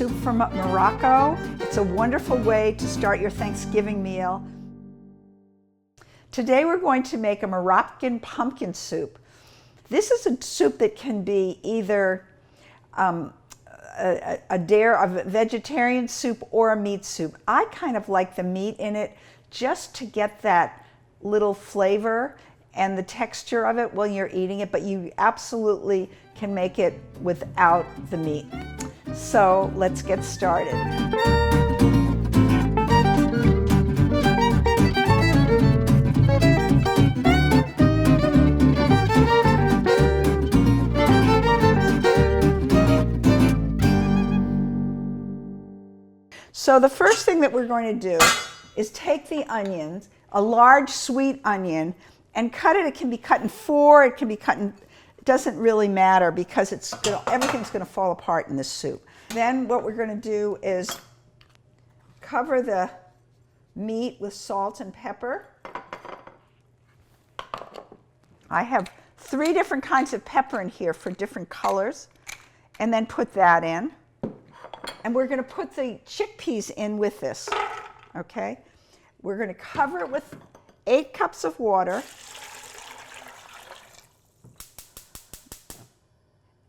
soup from Morocco. It's a wonderful way to start your Thanksgiving meal. Today we're going to make a Moroccan pumpkin soup. This is a soup that can be either a vegetarian soup or a meat soup. I kind of like the meat in it just to get that little flavor and the texture of it when you're eating it, but you absolutely can make it without the meat. So let's get started. So the first thing that we're going to do is take the onions, a large sweet onion, and cut it. It can be cut in four, it can be cut in, it doesn't really matter because everything's going to fall apart in this soup. Then what we're going to do is cover the meat with salt and pepper. I have 3 different kinds of pepper in here for different colors, and then put that in. And we're going to put the chickpeas in with this, okay? We're going to cover it with 8 cups of water.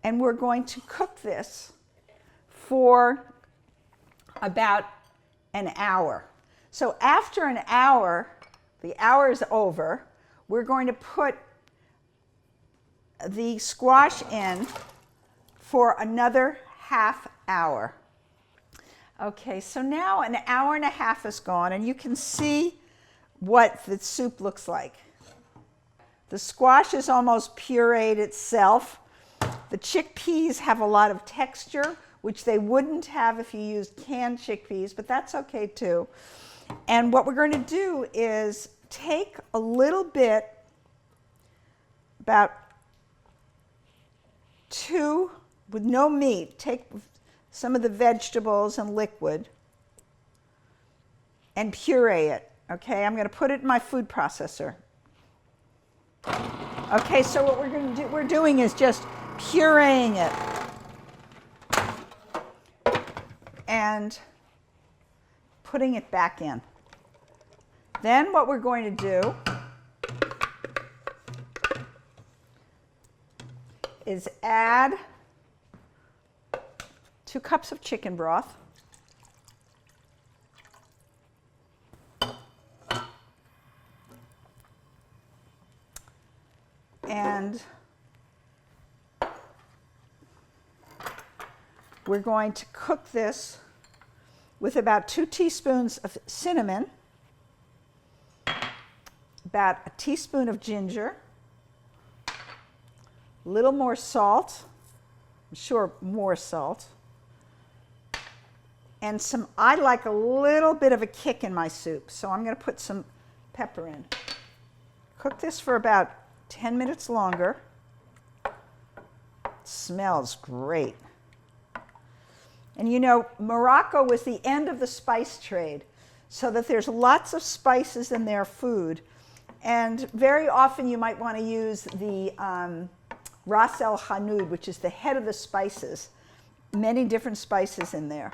And we're going to cook this for about an hour. So after an hour, the hour is over, we're going to put the squash in for another half hour. Okay, so now an hour and a half is gone, and you can see what the soup looks like. The squash is almost pureed itself. The chickpeas have a lot of texture, which they wouldn't have if you used canned chickpeas, but that's okay too. And what we're going to do is take a little bit, about 2, with no meat, take some of the vegetables and liquid and puree it. Okay, I'm going to put it in my food processor. Okay, so what we're doing is just pureeing it and putting it back in. Then what we're going to do is add 2 cups of chicken broth. And we're going to cook this with about 2 teaspoons of cinnamon, about a teaspoon of ginger, a little more salt, I'm sure more salt, and I like a little bit of a kick in my soup, so I'm going to put some pepper in. Cook this for about 10 minutes longer. It smells great. And you know, Morocco was the end of the spice trade, so that there's lots of spices in their food. And very often you might want to use the Ras el Hanout, which is the head of the spices. Many different spices in there.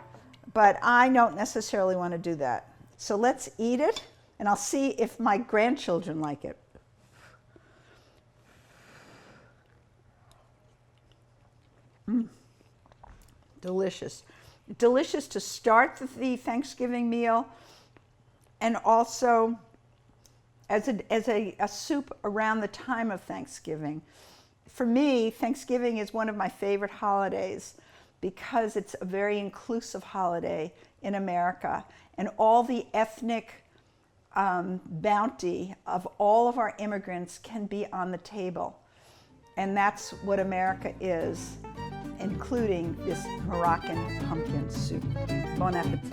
But I don't necessarily want to do that. So let's eat it, and I'll see if my grandchildren like it. Delicious. Delicious to start the Thanksgiving meal, and also as a soup around the time of Thanksgiving. For me, Thanksgiving is one of my favorite holidays because it's a very inclusive holiday in America, and all the ethnic bounty of all of our immigrants can be on the table. And that's what America is, including this Moroccan pumpkin soup. Bon appetit.